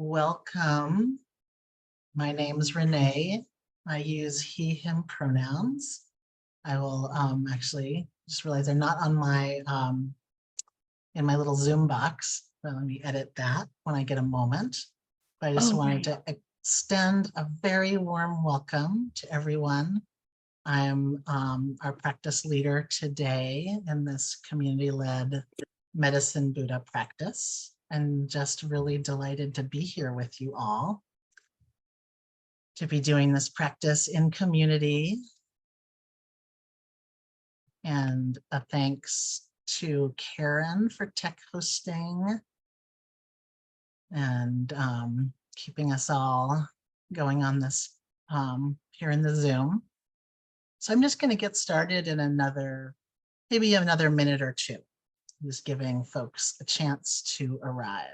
Welcome. My name is Rene. I use he, him pronouns. I will actually just realize they're not on my in my little Zoom box. So let me edit that when I get a moment. But I just wanted to extend a very warm welcome to everyone. I am our practice leader today in this community-led Medicine Buddha practice, and just really delighted to be here with you all, to be doing this practice in community. And a thanks to Karen for tech hosting and keeping us all going on this here in the Zoom. So I'm just going to get started in maybe another minute or two, just giving folks a chance to arrive.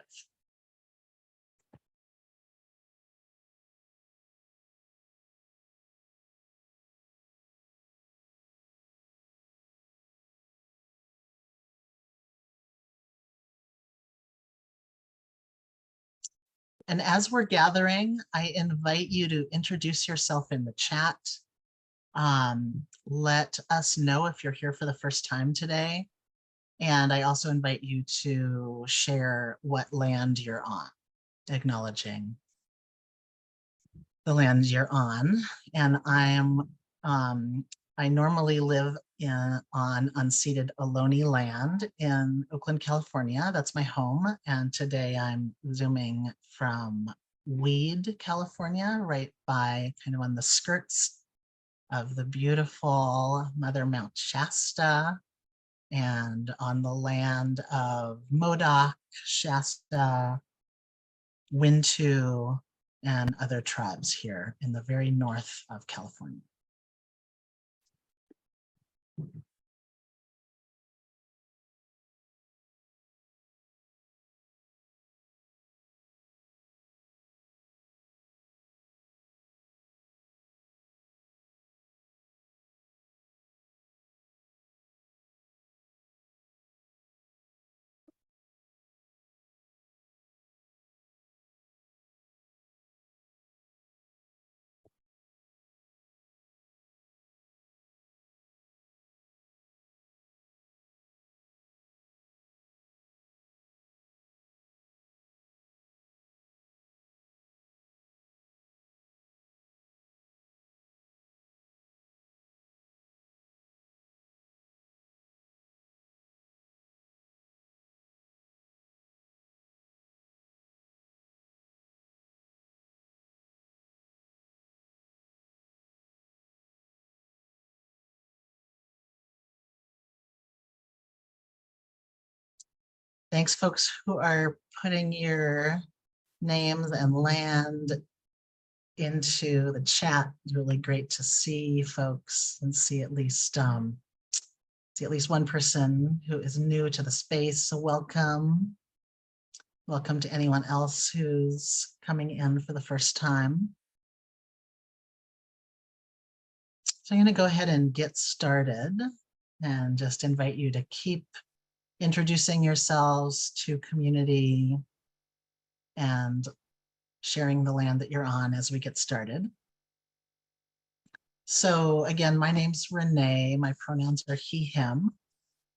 And as we're gathering, I invite you to introduce yourself in the chat. Let us know if you're here for the first time today. And I also invite you to share what land you're on, acknowledging the land you're on. And I normally live on unceded Ohlone land in Oakland, California. That's my home. And today I'm Zooming from Weed, California, right by kind of on the skirts of the beautiful Mother Mount Shasta, and on the land of Modoc, Shasta, Wintu, and other tribes here in the very north of California. Thanks, folks who are putting your names and land into the chat. It's really great to see folks and see at least one person who is new to the space. So welcome. Welcome to anyone else who's coming in for the first time. So I'm going to go ahead and get started and just invite you to keep introducing yourselves to community and sharing the land that you're on as we get started. So again, my name's Rene. My pronouns are he, him.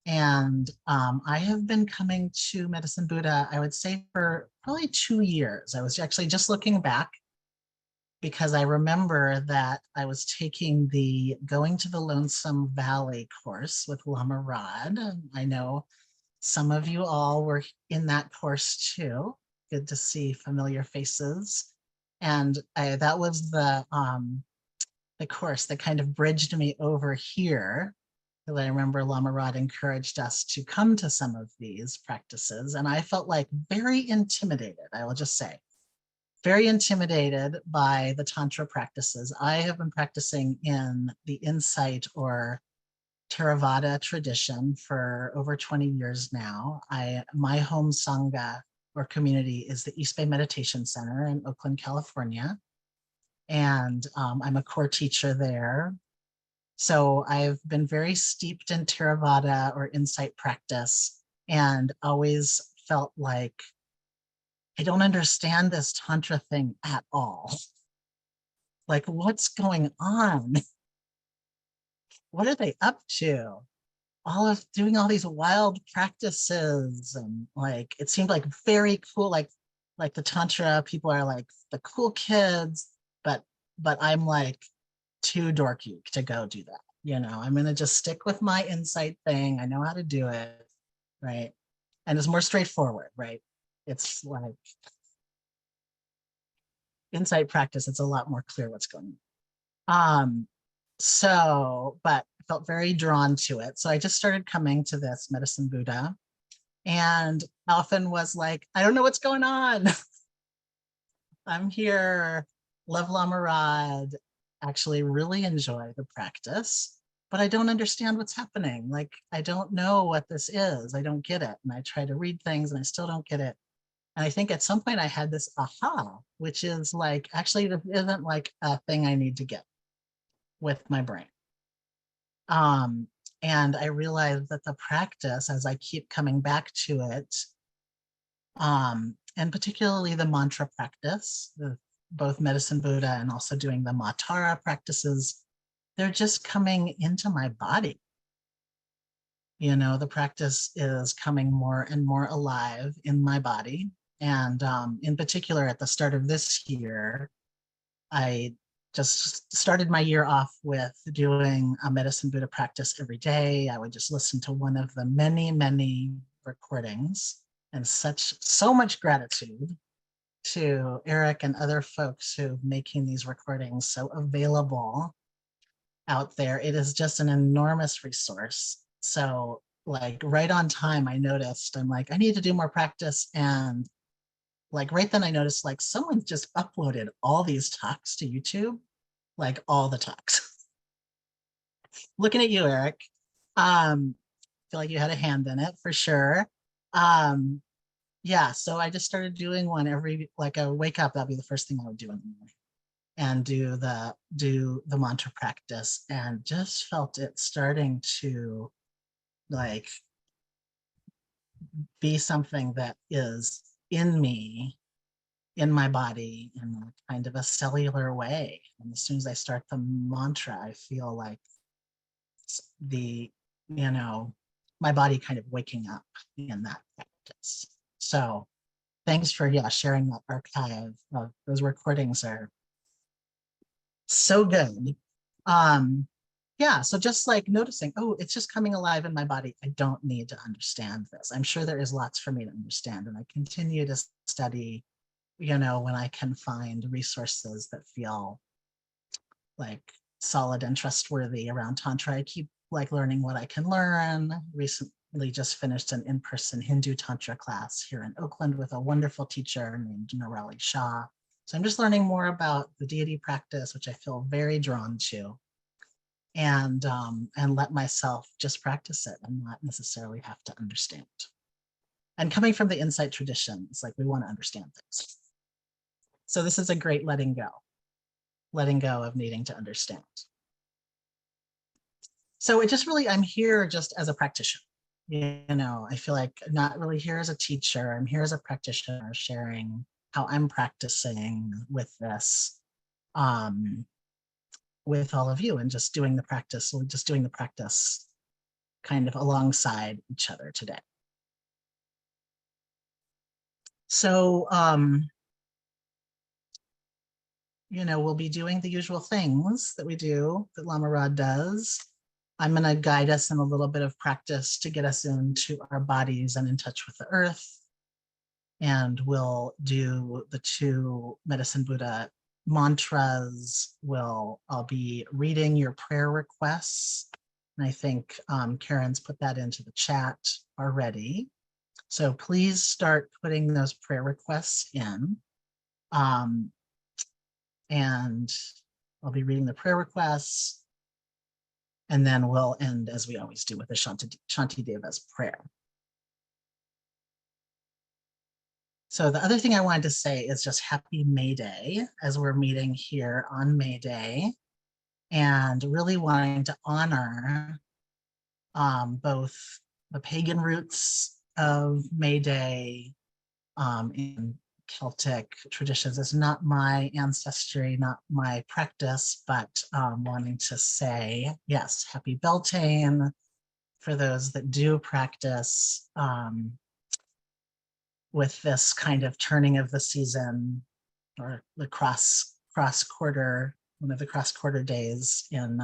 And I have been coming to Medicine Buddha, I would say, for probably 2 years. I was actually just looking back because I remember that I was taking the Going to the Lonesome Valley course with Lama Rod. I know some of you all were in that course too. Good to see familiar faces. And that was the course that kind of bridged me over here. I remember Lama Rod encouraged us to come to some of these practices, and I felt like very intimidated, I will just say, very intimidated by the Tantra practices. I have been practicing in the Insight or Theravada tradition for over 20 years now. My home Sangha or community is the East Bay Meditation Center in Oakland, California. And I'm a core teacher there. So I've been very steeped in Theravada or insight practice and always felt like I don't understand this Tantra thing at all. Like, what's going on? What are they up to? All of doing all these wild practices, and like it seemed like very cool, like the Tantra people are like the cool kids, but I'm like too dorky to go do that. I'm gonna just stick with my insight thing. I know how to do it, right? And it's more straightforward, right? It's like insight practice, it's a lot more clear what's going on. But I felt very drawn to it. So I just started coming to this Medicine Buddha, and often was like, I don't know what's going on. I'm here, love Lama Rod, actually really enjoy the practice, but I don't understand what's happening. Like, I don't know what this is. I don't get it. And I try to read things and I still don't get it. And I think at some point I had this aha, which is like, actually, this isn't like a thing I need to get with my brain. Um, and I realized that the practice, as I keep coming back to it, and particularly the mantra practice, both Medicine Buddha and also doing the Matara practices, they're just coming into my body. The practice is coming more and more alive in my body. And in particular, at the start of this year, I just started my year off with doing a Medicine Buddha practice every day. I would just listen to one of the many, many recordings, and so much gratitude to Eric and other folks who are making these recordings so available out there. It is just an enormous resource. So like right on time, I noticed, I'm like, I need to do more practice. And like right then I noticed like someone just uploaded all these talks to YouTube, like all the talks. Looking at you, Eric. Feel like you had a hand in it for sure. Um, yeah, so I just started doing one every, like I wake up, that'd be the first thing I would do in the morning, and do the mantra practice, and just felt it starting to like be something that is in me, in my body, in a kind of a cellular way. And as soon as I start the mantra, I feel like the, my body kind of waking up in that practice. So thanks for sharing that archive. Those recordings are so good. So just like noticing, oh, it's just coming alive in my body. I don't need to understand this. I'm sure there is lots for me to understand, and I continue to study, when I can find resources that feel like solid and trustworthy around Tantra. I keep like learning what I can learn. Recently just finished an in-person Hindu Tantra class here in Oakland with a wonderful teacher named Nirali Shah. So I'm just learning more about the deity practice, which I feel very drawn to, and let myself just practice it and not necessarily have to understand. And coming from the insight tradition, it's like we want to understand things. So this is a great letting go of needing to understand. So it just really, I'm here just as a practitioner. I feel like I'm not really here as a teacher. I'm here as a practitioner, sharing how I'm practicing with this, with all of you, and just doing the practice, kind of alongside each other today. So, we'll be doing the usual things that we do, that Lama Rod does. I'm going to guide us in a little bit of practice to get us into our bodies and in touch with the earth. And we'll do the 2 Medicine Buddha mantras. I'll be reading your prayer requests. And I think Karen's put that into the chat already. So please start putting those prayer requests in. And I'll be reading the prayer requests. And then we'll end, as we always do, with a Shanti Deva's prayer. So the other thing I wanted to say is just happy May Day, as we're meeting here on May Day, and really wanting to honor both the pagan roots of May Day, and Celtic traditions. It's not my ancestry, not my practice, but wanting to say, yes, happy Beltane for those that do practice with this kind of turning of the season, or the cross quarter, one of the cross quarter days in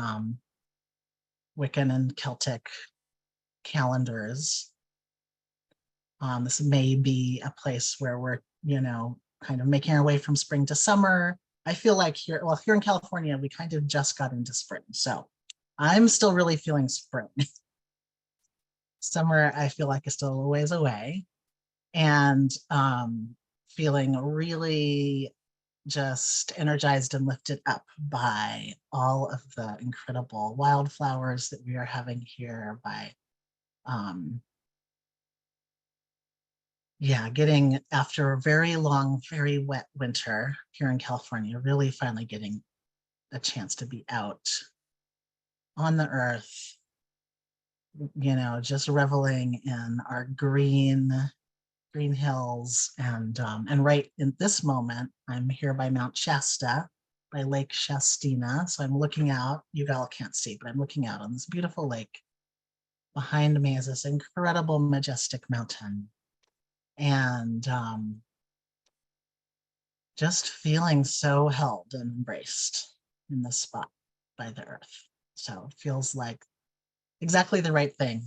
Wiccan and Celtic calendars. This may be a place where we're, kind of making our way from spring to summer. I feel like here in California, we kind of just got into spring. So I'm still really feeling spring. Summer, I feel like is still a ways away, and feeling really just energized and lifted up by all of the incredible wildflowers that we are having here, by getting, after a very long, very wet winter here in California, really finally getting a chance to be out on the earth, just reveling in our green hills. And right in this moment, I'm here by Mount Shasta, by Lake Shastina. So I'm looking out, you all can't see, but I'm looking out on this beautiful lake. Behind me is this incredible, majestic mountain. And just feeling so held and embraced in this spot by the earth. So it feels like exactly the right thing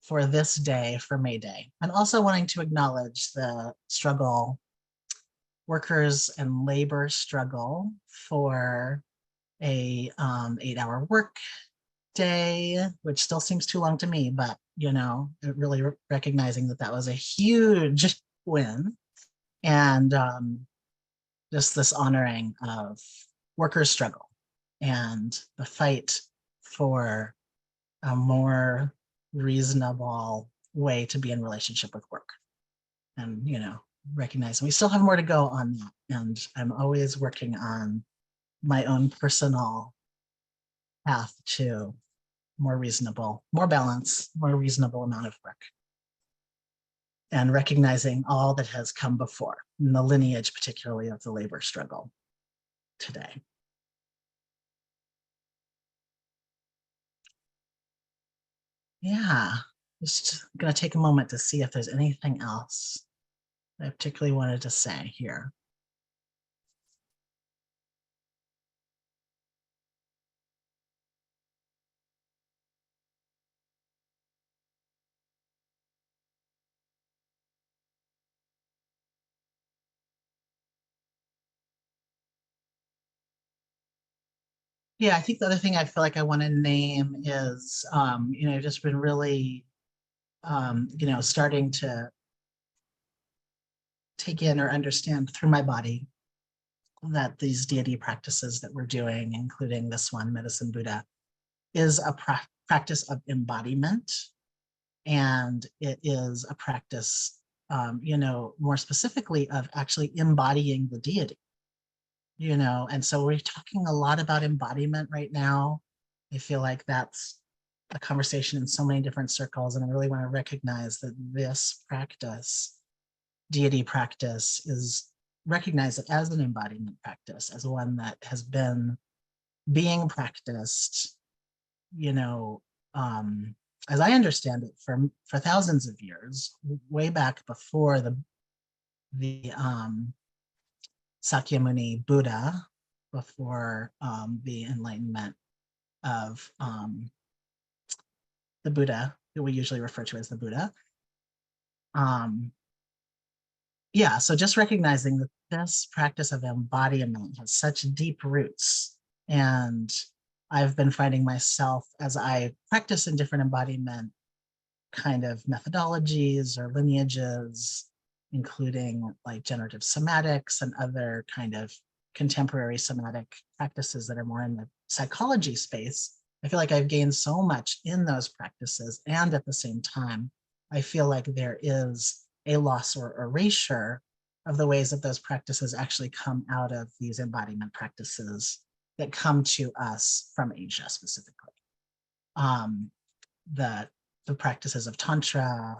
for this day, for May Day. And also wanting to acknowledge the struggle, workers and labor struggle for a 8-hour work day, which still seems too long to me, but really recognizing that was a huge win. And just this honoring of workers' struggle and the fight for a more reasonable way to be in relationship with work. And, recognizing we still have more to go on that. And I'm always working on my own personal path to more reasonable, more balance, more reasonable amount of work. And recognizing all that has come before, in the lineage, particularly of the labor struggle today. Yeah, just going to take a moment to see if there's anything else I particularly wanted to say here. Yeah, I think the other thing I feel like I want to name is, just been really, starting to take in or understand through my body that these deity practices that we're doing, including this one, Medicine Buddha, is a practice of embodiment. And it is a practice, more specifically of actually embodying the deity. And so we're talking a lot about embodiment right now. I feel like that's a conversation in so many different circles, and I really want to recognize that this practice, deity practice, is recognized as an embodiment practice, as one that has been being practiced, as I understand it, for thousands of years, way back before the Sakyamuni Buddha, before the enlightenment of the Buddha, that we usually refer to as the Buddha. So just recognizing that this practice of embodiment has such deep roots. And I've been finding myself, as I practice in different embodiment kind of methodologies or lineages, including like generative somatics and other kind of contemporary somatic practices that are more in the psychology space, I feel like I've gained so much in those practices. And at the same time, I feel like there is a loss or erasure of the ways that those practices actually come out of these embodiment practices that come to us from Asia specifically. The practices of Tantra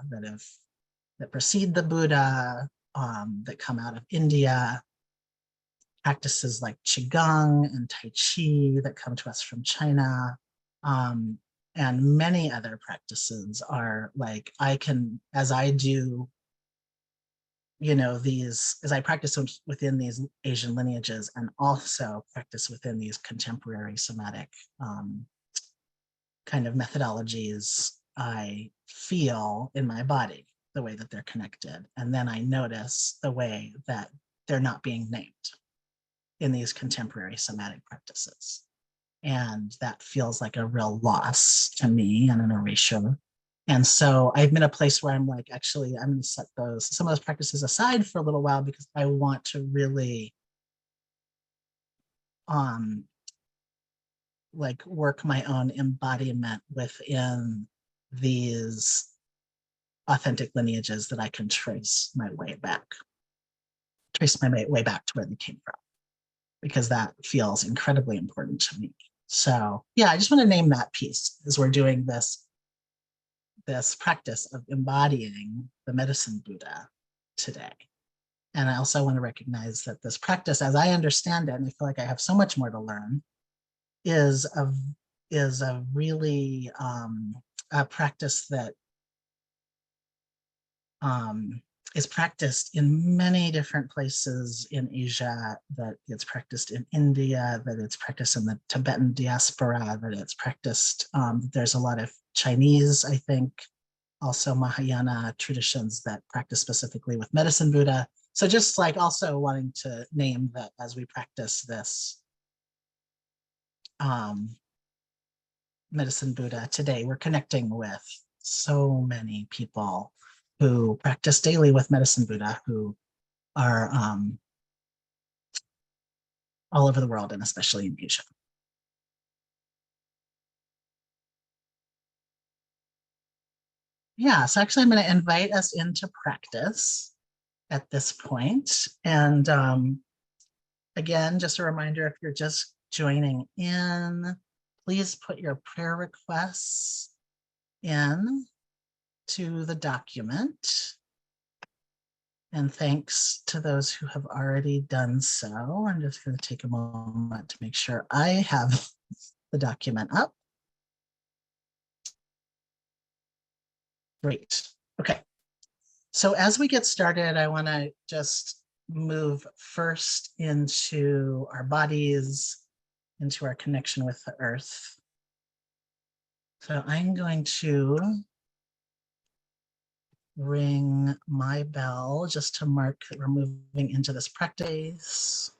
that precede the Buddha, that come out of India, practices like Qigong and Tai Chi that come to us from China, and many other practices are like, I can, as I do, these, as I practice within these Asian lineages and also practice within these contemporary somatic kind of methodologies, I feel in my body the way that they're connected. And then I notice the way that they're not being named in these contemporary somatic practices. And that feels like a real loss to me and an erasure. And so I'm in a place where I'm like, actually, I'm going to set some of those practices aside for a little while because I want to really like work my own embodiment within these authentic lineages that I can trace my way back to where they came from, because that feels incredibly important to me. So yeah, I just want to name that piece as we're doing this practice of embodying the medicine Buddha today. And I also want to recognize that this practice, as I understand it, and I feel like I have so much more to learn, is a really a practice that is practiced in many different places in Asia, that it's practiced in India, that it's practiced in the Tibetan diaspora, that it's practiced, there's a lot of Chinese, I think, also Mahayana traditions that practice specifically with medicine Buddha. So just like also wanting to name that as we practice this medicine Buddha today, we're connecting with so many people who practice daily with medicine Buddha, who are all over the world and especially in Asia. Yeah, so actually I'm going to invite us into practice at this point. And again, just a reminder, if you're just joining in, please put your prayer requests in to the document. And thanks to those who have already done so. I'm just going to take a moment to make sure I have the document up. Great. Okay. So as we get started, I want to just move first into our bodies, into our connection with the earth. So I'm going to ring my bell just to mark that we're moving into this practice.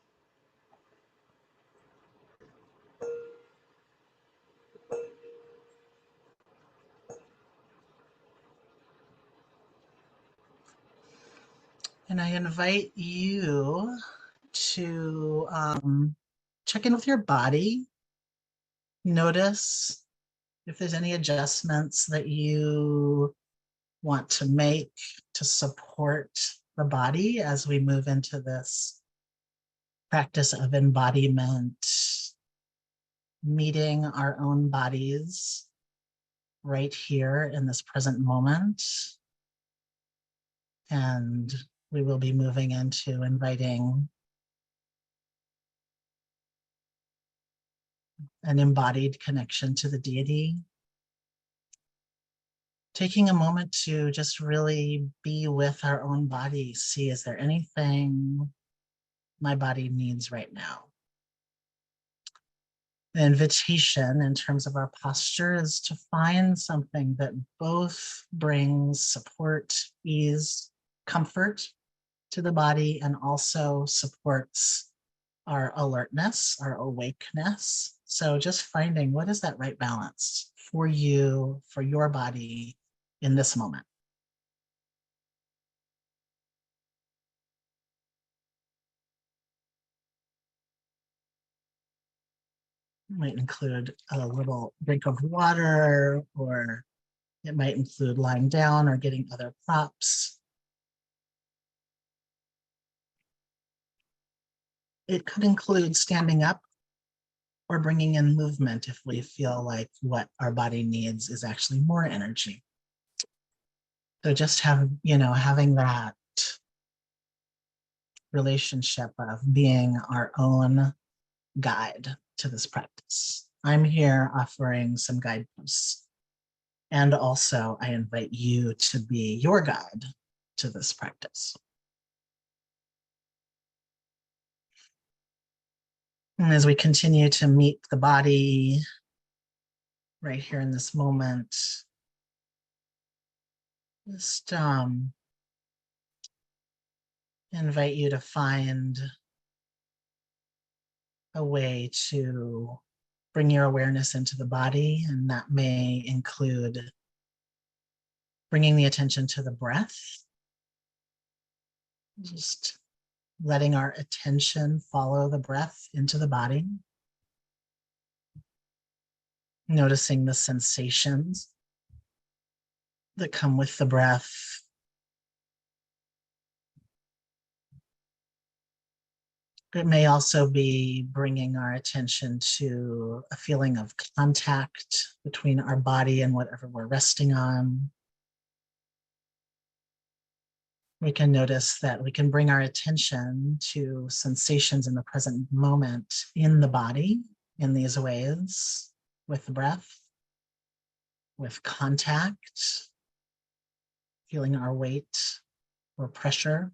And I invite you to check in with your body. Notice if there's any adjustments that you want to make to support the body as we move into this practice of embodiment, meeting our own bodies right here in this present moment. And we will be moving into inviting an embodied connection to the deity. Taking a moment to just really be with our own body, see, is there anything my body needs right now? The invitation in terms of our posture is to find something that both brings support, ease, comfort to the body, and also supports our alertness, our awakeness. So just finding what is that right balance for you, for your body in this moment. It might include a little drink of water, or it might include lying down or getting other props. It could include standing up or bringing in movement if we feel like what our body needs is actually more energy. So just having that relationship of being our own guide to this practice. I'm here offering some guideposts. And also, I invite you to be your guide to this practice. And as we continue to meet the body right here in this moment, just invite you to find a way to bring your awareness into the body, and that may include bringing the attention to the breath, just letting our attention follow the breath into the body, noticing the sensations that come with the breath. It may also be bringing our attention to a feeling of contact between our body and whatever we're resting on. We can notice that we can bring our attention to sensations in the present moment in the body in these ways, with the breath, with contact, feeling our weight or pressure.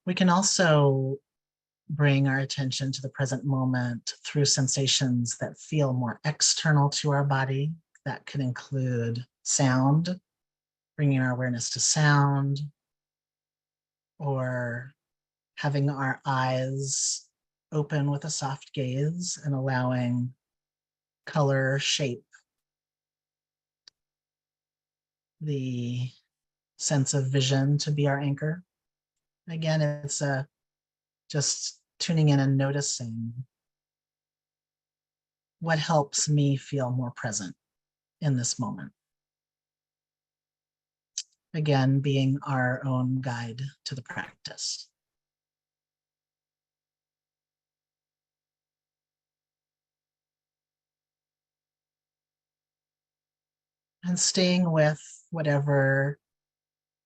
We can also bring our attention to the present moment through sensations that feel more external to our body. That could include sound, bringing our awareness to sound, or having our eyes open with a soft gaze and allowing color, shape, the sense of vision to be our anchor. Again, it's just tuning in and noticing what helps me feel more present in this moment. Again, being our own guide to the practice. And staying with whatever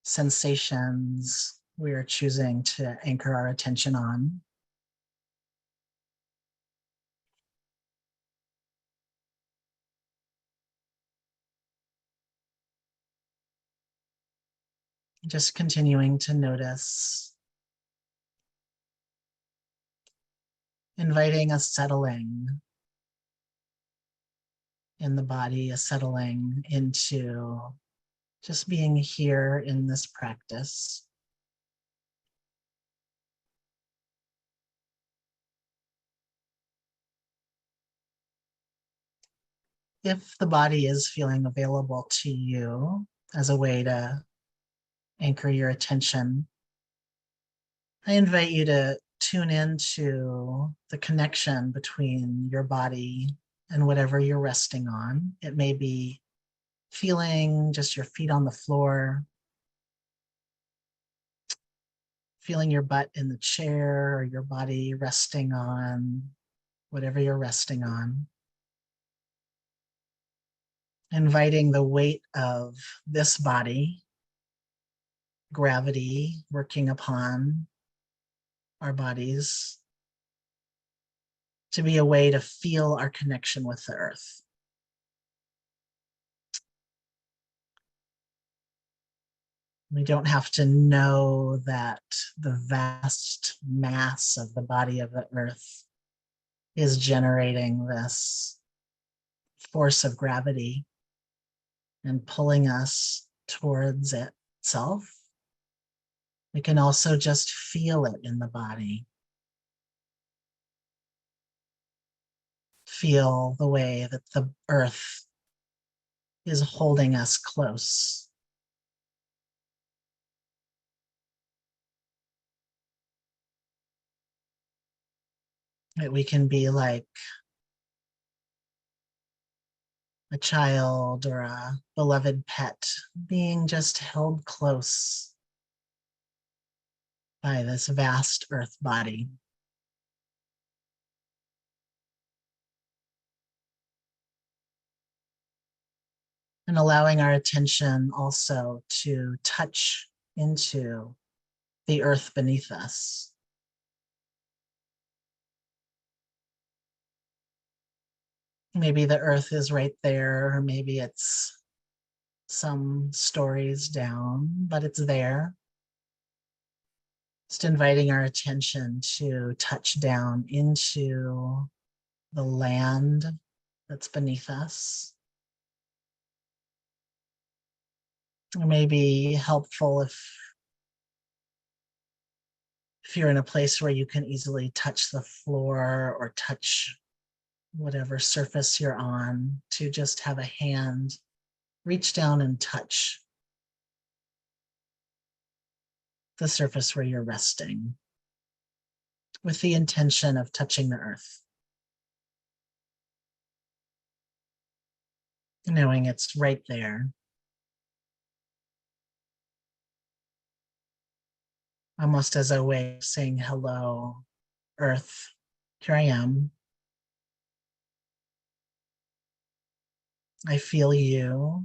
sensations we are choosing to anchor our attention on. Just continuing to notice, inviting a settling in the body, a settling into just being here in this practice. If the body is feeling available to you as a way to anchor your attention, I invite you to tune into the connection between your body and whatever you're resting on. It may be feeling just your feet on the floor, feeling your butt in the chair, or your body resting on whatever you're resting on. Inviting the weight of this body, gravity working upon our bodies, to be a way to feel our connection with the earth. We don't have to know that the vast mass of the body of the earth is generating this force of gravity and pulling us towards itself. We can also just feel it in the body. Feel the way that the earth is holding us close. That we can be like a child or a beloved pet, being just held close by this vast earth body. And allowing our attention also to touch into the earth beneath us. Maybe the earth is right there, or maybe it's some stories down, but it's there. Just inviting our attention to touch down into the land that's beneath us. It may be helpful if you're in a place where you can easily touch the floor or touch whatever surface you're on, to just have a hand reach down and touch the surface where you're resting, with the intention of touching the earth, knowing it's right there, almost as a way of saying, hello, earth, here I am. I feel you.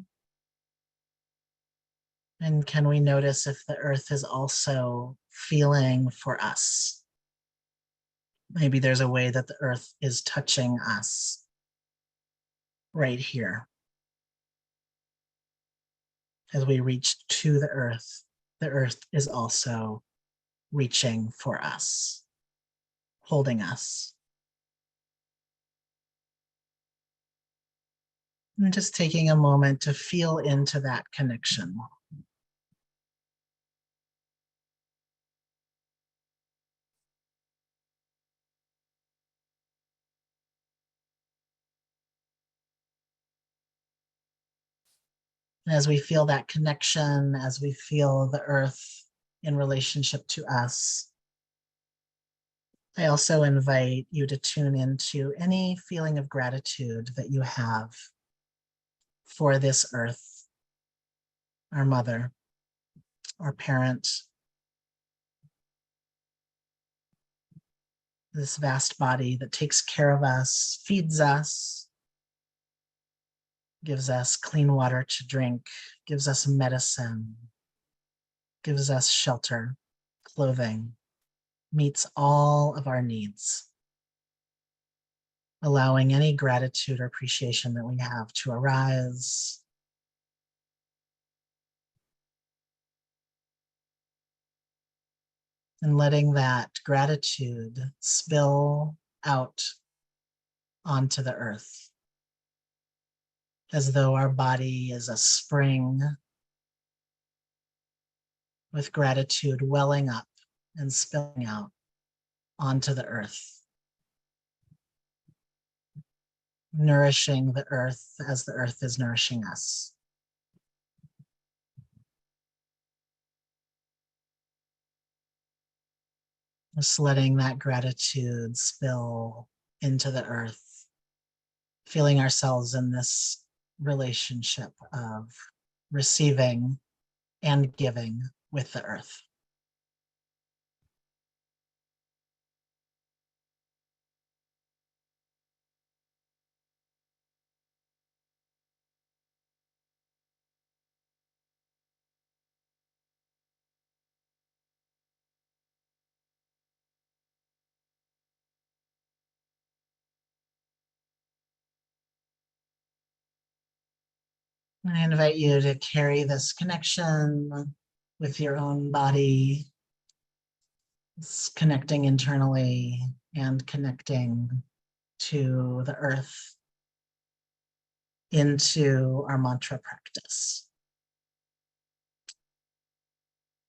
And can we notice if the earth is also feeling for us? Maybe there's a way that the earth is touching us right here. As we reach to the earth is also reaching for us, holding us. And just taking a moment to feel into that connection. As we feel that connection, as we feel the earth in relationship to us, I also invite you to tune into any feeling of gratitude that you have for this earth, our mother, our parent, this vast body that takes care of us, feeds us, gives us clean water to drink, gives us medicine, gives us shelter, clothing, meets all of our needs, allowing any gratitude or appreciation that we have to arise. And letting that gratitude spill out onto the earth, as though our body is a spring with gratitude welling up and spilling out onto the earth, nourishing the earth as the earth is nourishing us. Just letting that gratitude spill into the earth, feeling ourselves in this relationship of receiving and giving with the earth. I invite you to carry this connection with your own body, connecting internally and connecting to the earth, into our mantra practice.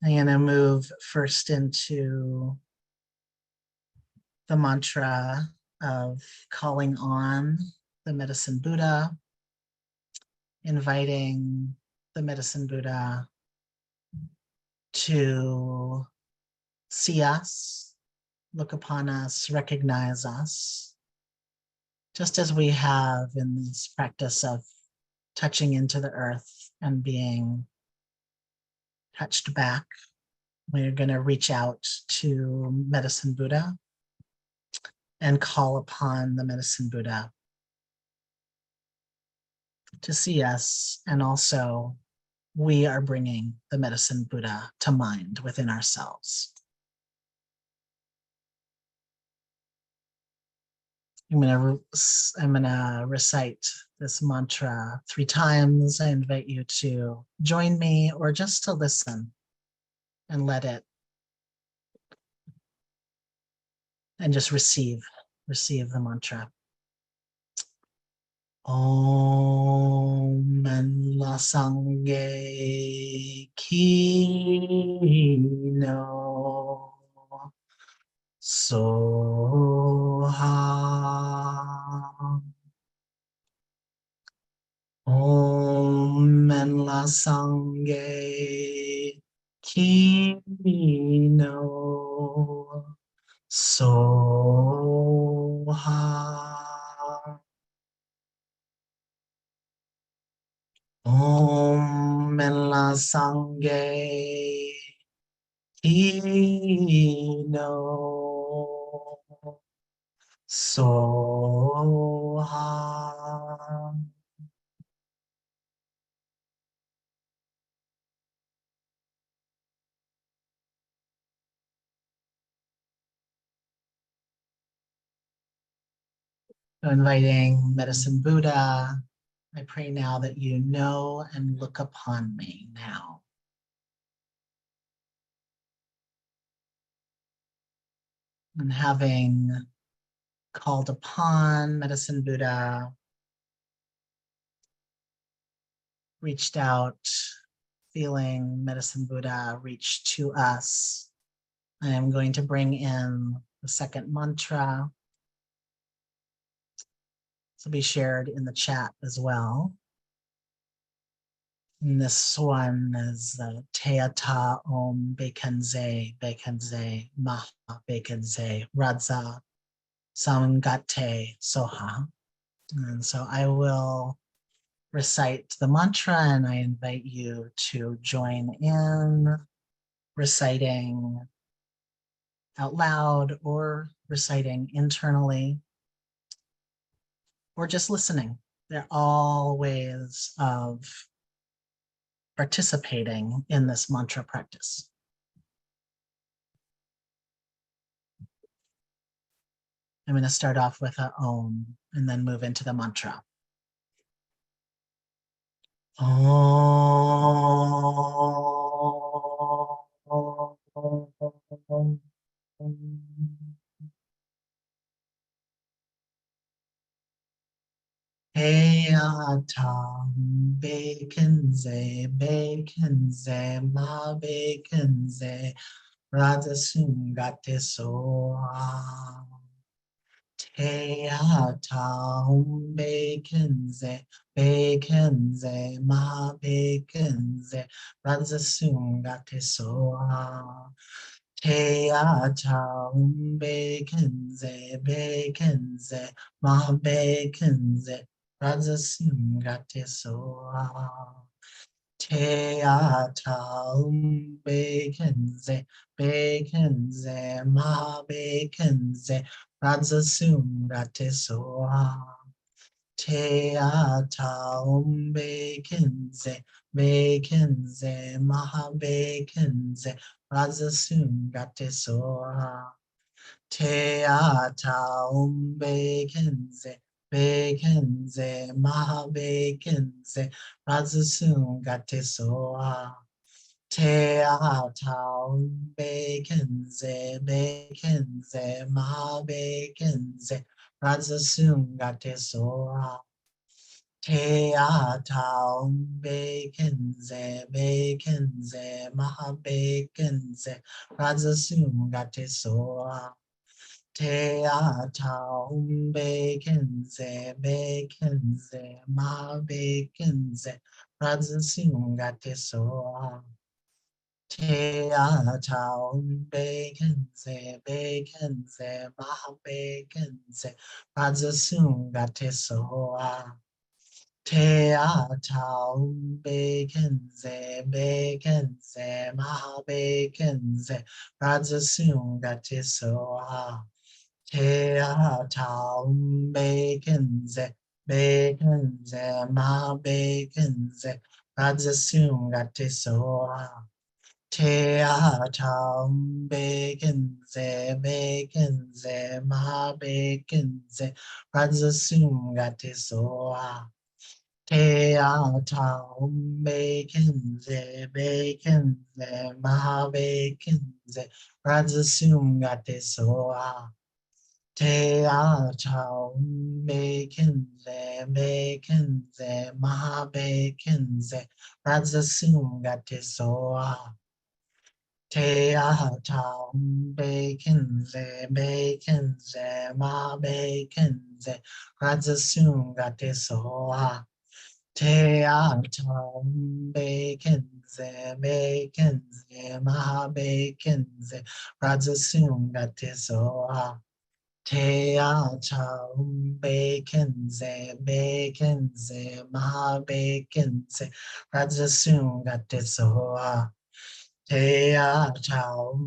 I'm going to move first into the mantra of calling on the Medicine Buddha, inviting the Medicine Buddha to see us, look upon us, recognize us, just as we have in this practice of touching into the earth and being touched back. We're going to reach out to Medicine Buddha and call upon the Medicine Buddha to see us and also we are bringing the medicine Buddha to mind within ourselves. I'm gonna recite this mantra 3 times. I invite you to join me or just to listen and let it, and just receive the mantra. Om Menla Sangye Kino Soha. Om Menla Sangye Kino Soha. Om Menla Sangye Kino Soha. Inviting Medicine Buddha, I pray now that you know and look upon me now. And having called upon Medicine Buddha, reached out, feeling Medicine Buddha reach to us, I am going to bring in the second mantra. This will be shared in the chat as well. And this one is Teata Om Bekenze, Bekenze, Maha Bekenze, Radza, Samgate Soha. And so I will recite the mantra and I invite you to join in reciting out loud or reciting internally or just listening. They're all ways of participating in this mantra practice. I'm going to start off with a Om and then move into the mantra. Om. Heyatam Bekenze, Bekenze, Ma Bekenze, Radasungate Soha. Teyatam Bekenze, Bekenze, Ma Bekenze, Radasungate Soha. Teyatam Bekenze, Bekenze, Ma Bekenze, Radasungate Soha. Teyatam Bekenze, Bekenze, Ma Bekenze, Radasungate Soha. Teyatam Bekenze, Bekenze, Ma Bekenze, Radasungate Soha. Teyatam Bekenze, Bekenze, Ma Bekenze, Radasungate Soha. Teyatam Bekenze, Bekenze, Ma Bekenze, Radasungate Soha. Teyatam Bekenze, Bekenze, Ma Bekenze, Radasungate Soha. Teyatam Bekenze, Bekenze, Ma Bekenze, Radasungate Soha. Teyatam Bekenze, Bekenze, Ma Bekenze, Radasungate Soha. Teyatam Bekenze, Bekenze, Ma Bekenze, Radasungate Soha. Teyatam Bekenze, Bekenze, Ma Bekenze, Radzasum gate soa. Te atam bacon ze ma bacon ze Radzasum gate soa. Te atam bacon ze ma bacon ze Radzasum gate soa. Te atam bacon ze ma bacon ze Radzasum gate soa. Te atam bacon ze ma bacon ze Radzasum gate soa. Te atam bacon ze ma bacon ze Radzasum gate soa. Te atam bacon ze ma bacon ze Radzasum gate soa. Te atam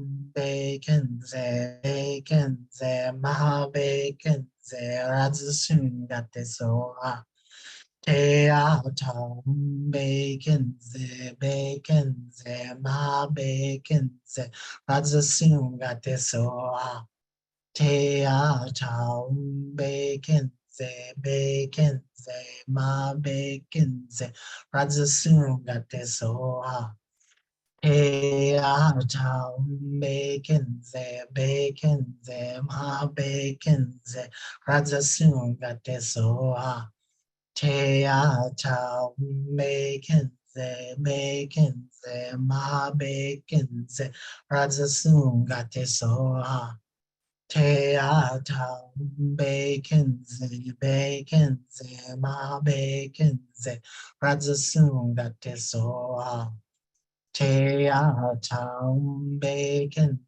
bacon ze ma bacon ze Radzasum gate soa. Te atam bacon ze ma bacon ze Radzasum gate soa. Te atam bacon ze ma bacon ze Radzasum gate soa. Te atam bacon ze ma bacon ze Radzasum gate soa. Te atam bacon ze ma bacon ze Radzasum gate soa. Te atam bacon ze ma bacon ze Radzasum gate soa. Te atam bacon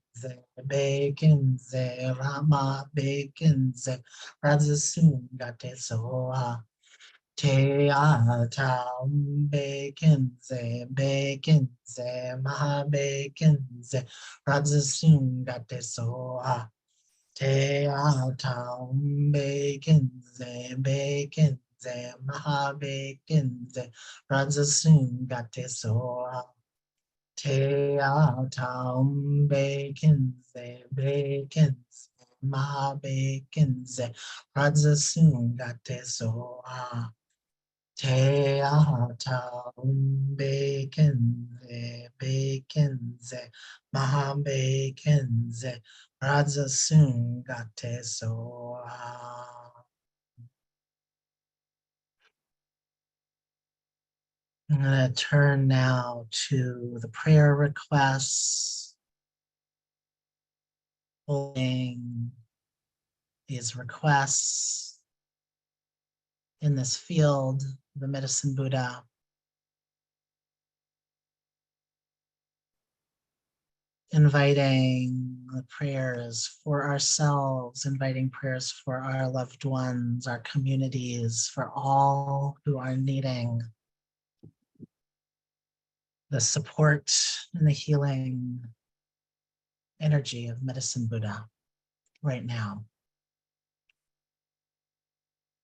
ze rama bacon ze Radzasum gate soa. Te atam bacon ze ma bacon ze Radzasum gate soa. Te atam bacon ze ma bacon ze Radzasum gate soa. Te atam bacon ze ma bacon ze Radzasum gate soa. Te atam bacon ze ma bacon ze Radzasum gate soa. I'm going to turn now to the prayer requests, holding these requests in this field, the Medicine Buddha. Inviting the prayers for ourselves, inviting prayers for our loved ones, our communities, for all who are needing the support and the healing energy of Medicine Buddha right now.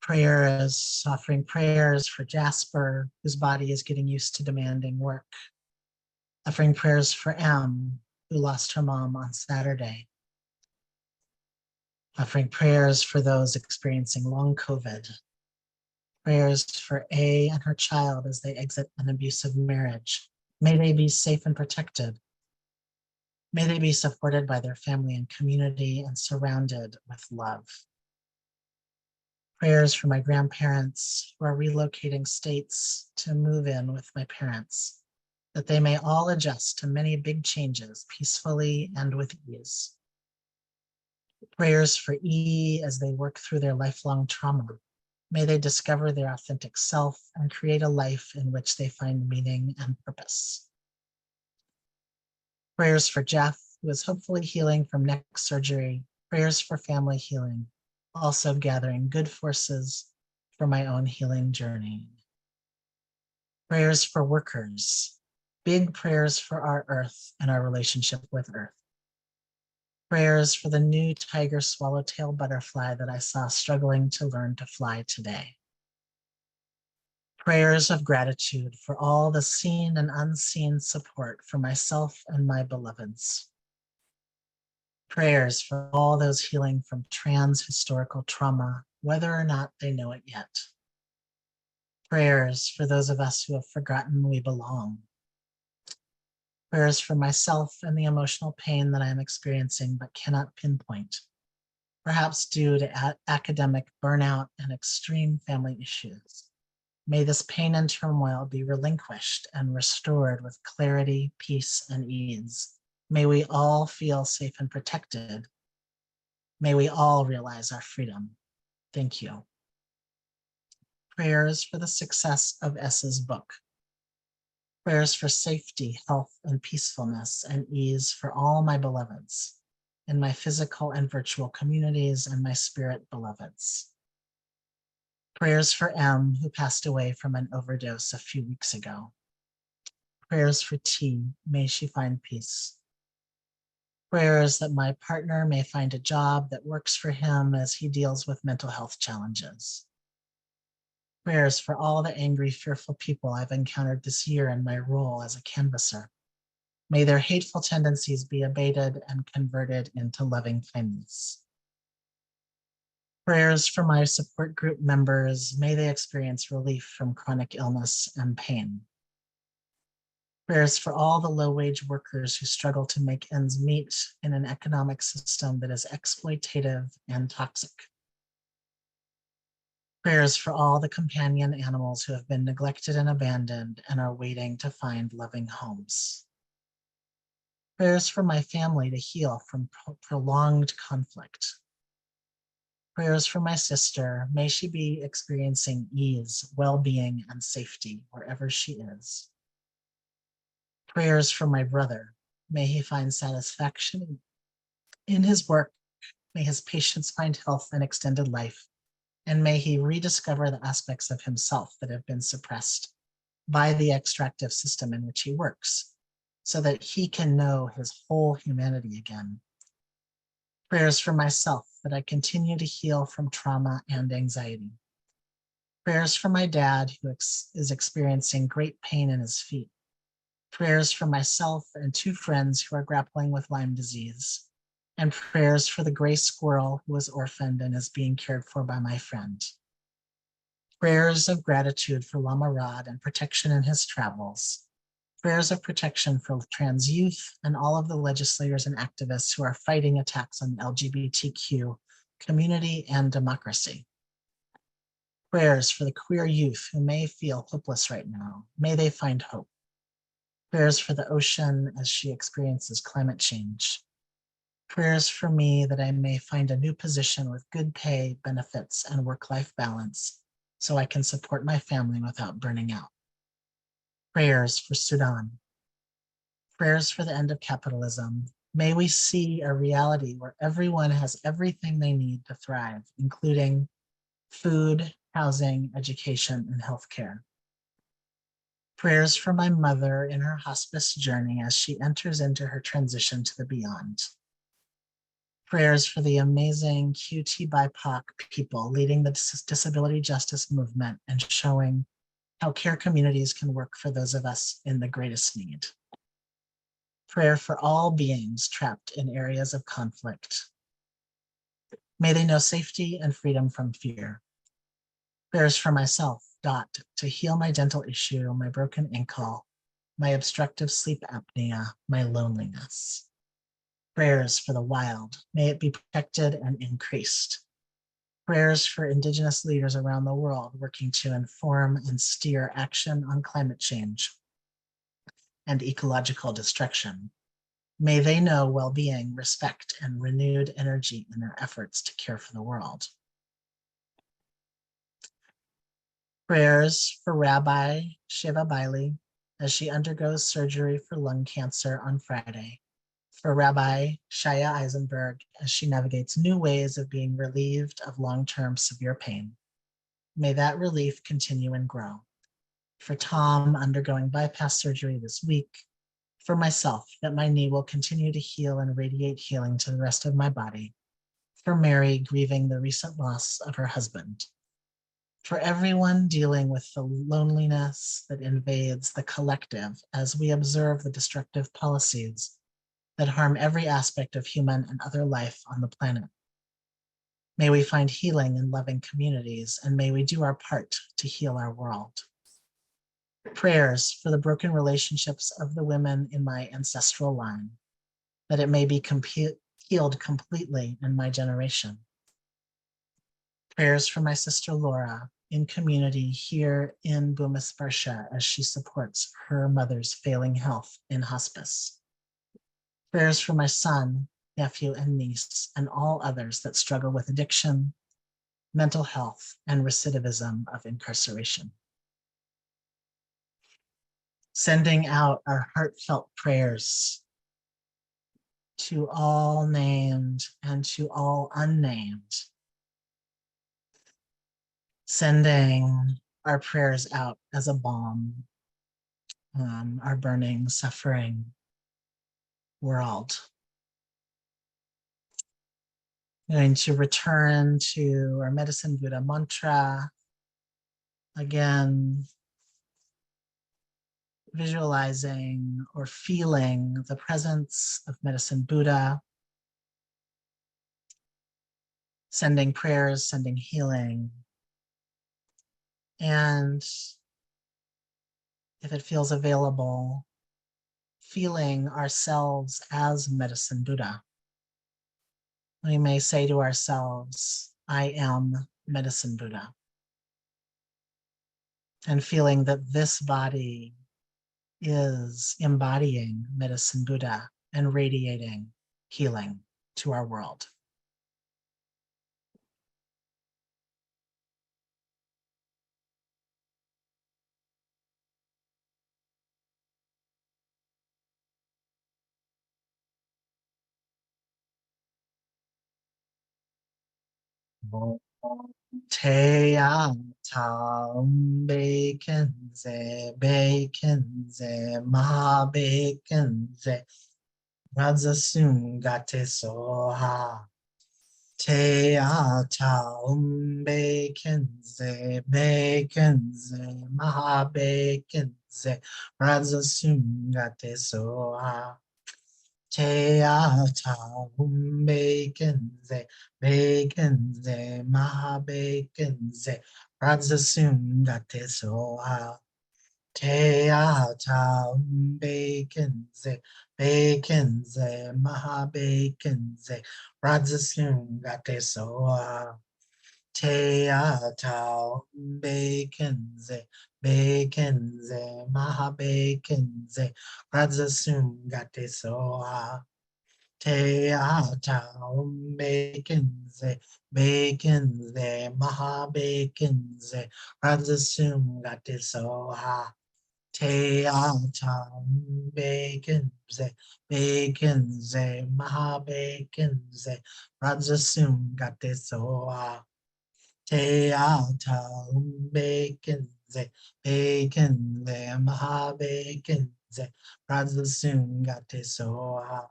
Prayers, offering prayers for Jasper, whose body is getting used to demanding work. Offering prayers for M, who lost her mom on Saturday. Offering prayers for those experiencing long COVID. Prayers for A and her child as they exit an abusive marriage. May they be safe and protected. May they be supported by their family and community and surrounded with love. Prayers for my grandparents who are relocating states to move in with my parents, that they may all adjust to many big changes peacefully and with ease. Prayers for E as they work through their lifelong trauma. May they discover their authentic self and create a life in which they find meaning and purpose. Prayers for Jeff, who is hopefully healing from neck surgery. Prayers for family healing, also gathering good forces for my own healing journey. Prayers for workers, big prayers for our earth and our relationship with earth. Prayers for the new tiger swallowtail butterfly that I saw struggling to learn to fly today. Prayers of gratitude for all the seen and unseen support for myself and my beloveds. Prayers for all those healing from trans-historical trauma, whether or not they know it yet. Prayers for those of us who have forgotten we belong. Prayers for myself and the emotional pain that I am experiencing but cannot pinpoint, perhaps due to academic burnout and extreme family issues. May this pain and turmoil be relinquished and restored with clarity, peace, and ease. May we all feel safe and protected. May we all realize our freedom. Thank you. Prayers for the success of S's book. Prayers for safety, health, and peacefulness and ease for all my beloveds in my physical and virtual communities and my spirit beloveds. Prayers for M, who passed away from an overdose a few weeks ago. Prayers for T, may she find peace. Prayers that my partner may find a job that works for him as he deals with mental health challenges. Prayers for all the angry, fearful people I've encountered this year in my role as a canvasser. May their hateful tendencies be abated and converted into loving kindness. Prayers for my support group members, may they experience relief from chronic illness and pain. Prayers for all the low-wage workers who struggle to make ends meet in an economic system that is exploitative and toxic. Prayers for all the companion animals who have been neglected and abandoned and are waiting to find loving homes. Prayers for my family to heal from prolonged conflict. Prayers for my sister, may she be experiencing ease, well-being, and safety wherever she is. Prayers for my brother, may he find satisfaction in his work, may his patients find health and extended life, and may he rediscover the aspects of himself that have been suppressed by the extractive system in which he works, so that he can know his whole humanity again. Prayers for myself, that I continue to heal from trauma and anxiety. Prayers for my dad, who is experiencing great pain in his feet. Prayers for myself and 2 friends who are grappling with Lyme disease. And prayers for the gray squirrel who was orphaned and is being cared for by my friend. Prayers of gratitude for Lama Rod and protection in his travels. Prayers of protection for trans youth and all of the legislators and activists who are fighting attacks on the LGBTQ community and democracy. Prayers for the queer youth who may feel hopeless right now. May they find hope. Prayers for the ocean as she experiences climate change. Prayers for me that I may find a new position with good pay, benefits, and work-life balance so I can support my family without burning out. Prayers for Sudan. Prayers for the end of capitalism. May we see a reality where everyone has everything they need to thrive, including food, housing, education, and healthcare. Prayers for my mother in her hospice journey as she enters into her transition to the beyond. Prayers for the amazing QT BIPOC people leading the disability justice movement and showing how care communities can work for those of us in the greatest need. Prayer for all beings trapped in areas of conflict. May they know safety and freedom from fear. Prayers for myself, Dot, to heal my dental issue, my broken ankle, my obstructive sleep apnea, my loneliness. Prayers for the wild, may it be protected and increased. Prayers for Indigenous leaders around the world working to inform and steer action on climate change and ecological destruction. May they know well-being, respect, and renewed energy in their efforts to care for the world. Prayers for Rabbi Sheva Bailey as she undergoes surgery for lung cancer on Friday. For Rabbi Shaya Eisenberg as she navigates new ways of being relieved of long-term severe pain. May that relief continue and grow. For Tom undergoing bypass surgery this week. For myself, that my knee will continue to heal and radiate healing to the rest of my body. For Mary grieving the recent loss of her husband. For everyone dealing with the loneliness that invades the collective as we observe the destructive policies that harm every aspect of human and other life on the planet. May we find healing in loving communities, and may we do our part to heal our world. Prayers for the broken relationships of the women in my ancestral line, that it may be healed completely in my generation. Prayers for my sister Laura in community here in Bumisparsha as she supports her mother's failing health in hospice. Prayers for my son, nephew, and niece, and all others that struggle with addiction, mental health, and recidivism of incarceration. Sending out our heartfelt prayers to all named and to all unnamed. Sending our prayers out as a balm on our burning, suffering world. I'm going to return to our Medicine Buddha mantra. Again, visualizing or feeling the presence of Medicine Buddha, sending prayers, sending healing. And if it feels available, feeling ourselves as Medicine Buddha. We may say to ourselves, I am Medicine Buddha. And feeling that this body is embodying Medicine Buddha and radiating healing to our world. Teya tam baconze, ma baconze, razasum gate soha. Teya tam baconze, ma baconze, razasum gate soha. Teata baconze, maha baconze, razasum gate soha. Teata baconze, maha baconze, razasum gate soha. Teata baconze, maha baconze, razasum gate soha. Teata baconze, maha baconze, razasum gate soha. Teata baconze, maha baconze, razasum gate soha. Teata baconze, maha baconze, razasum gate soha.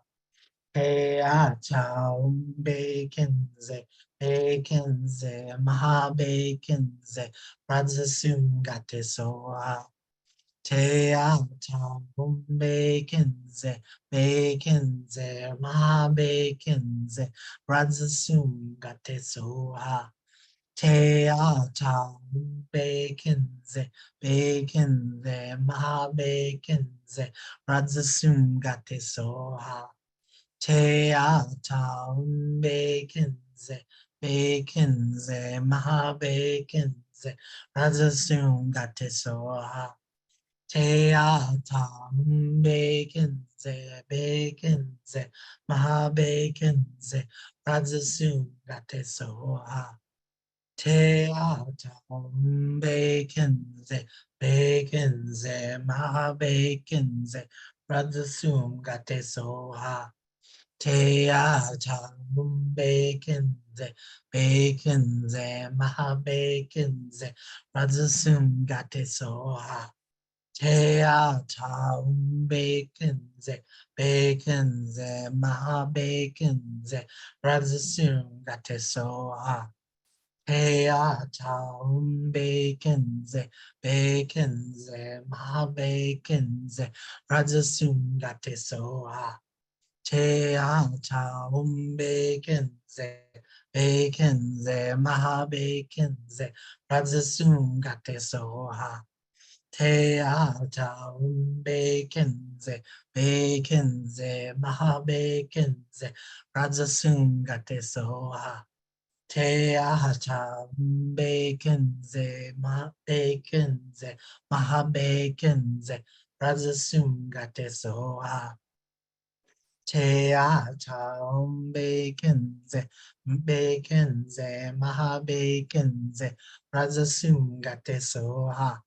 Teata baconze, maha baconze, razasum gate soha. Teata baconze, maha baconze, razasum gate soha. Teata baconze, maha baconze, razasum gate soha. Teata baconze, maha baconze, razasum gate soha. Teata baconze, maha baconze, razasum gate soha. Teata baconze, maha baconze, razasum gate soha. Teata baconze, maha baconze, razasum gate soha. Teata baconze, maha baconze, razasum gate soha. Tea taum baconze, baconze, ma baconze, rajasum gate soha. Tea taum baconze, baconze, maha baconze, rajasum gate soha. Tea taum baconze, baconze, maha baconze, rajasum gate soha. Te ahata baconze, ma baconze, maha baconze, razasungate soha. Te ahata baconze, baconze, maha baconze, razasungate soha.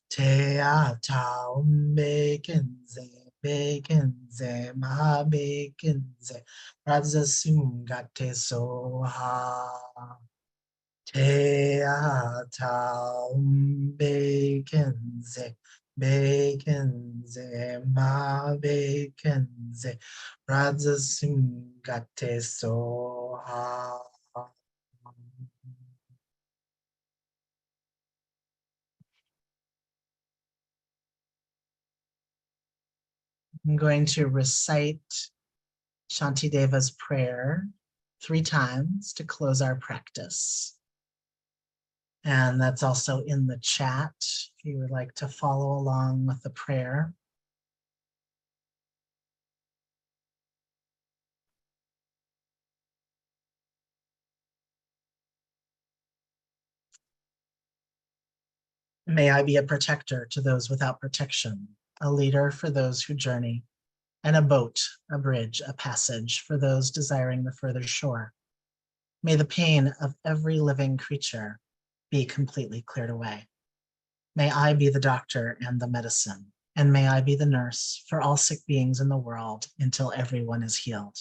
Te ahata baconze, baconze, maha baconze, razasungate soha. Te baconze, baconze, ma baconze, razasungate soha. I'm going to recite Shantideva's prayer 3 times to close our practice. And that's also in the chat if you would like to follow along with the prayer. May I be a protector to those without protection, a leader for those who journey, and a boat, a bridge, a passage for those desiring the further shore. May the pain of every living creature be completely cleared away. May I be the doctor and the medicine, and may I be the nurse for all sick beings in the world until everyone is healed.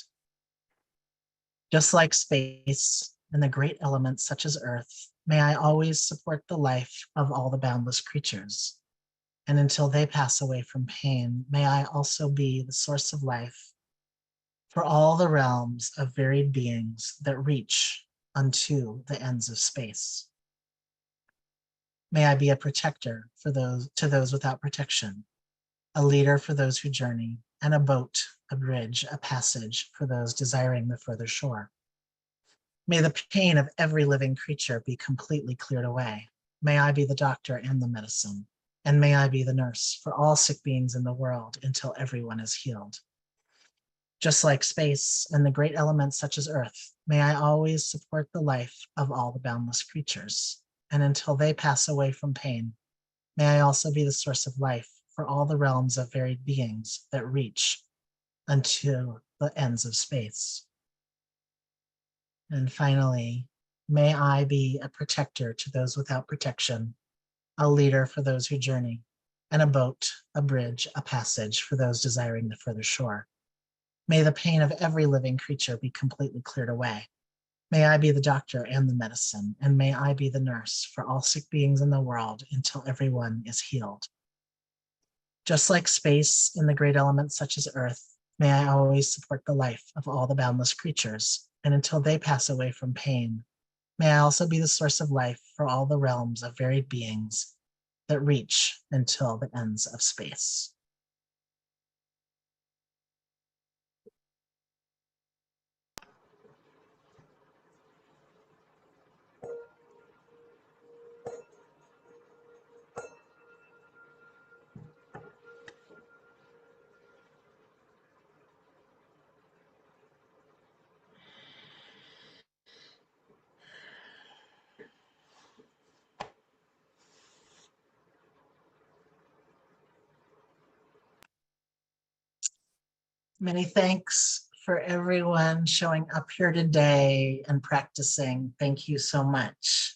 Just like space and the great elements such as earth, may I always support the life of all the boundless creatures. And until they pass away from pain, may I also be the source of life for all the realms of varied beings that reach unto the ends of space. May I be a protector for those without protection, a leader for those who journey, and a boat, a bridge, a passage for those desiring the further shore. May the pain of every living creature be completely cleared away. May I be the doctor and the medicine, and may I be the nurse for all sick beings in the world until everyone is healed. Just like space and the great elements such as earth, may I always support the life of all the boundless creatures, and until they pass away from pain, may I also be the source of life for all the realms of varied beings that reach unto the ends of space. And finally, may I be a protector to those without protection, a leader for those who journey, and a boat, a bridge, a passage for those desiring the further shore. May the pain of every living creature be completely cleared away. May I be the doctor and the medicine, and may I be the nurse for all sick beings in the world until everyone is healed. Just like space and the great elements such as earth, may I always support the life of all the boundless creatures, and until they pass away from pain, may I also be the source of life for all the realms of varied beings that reach until the ends of space. Many thanks for everyone showing up here today and practicing. Thank you so much.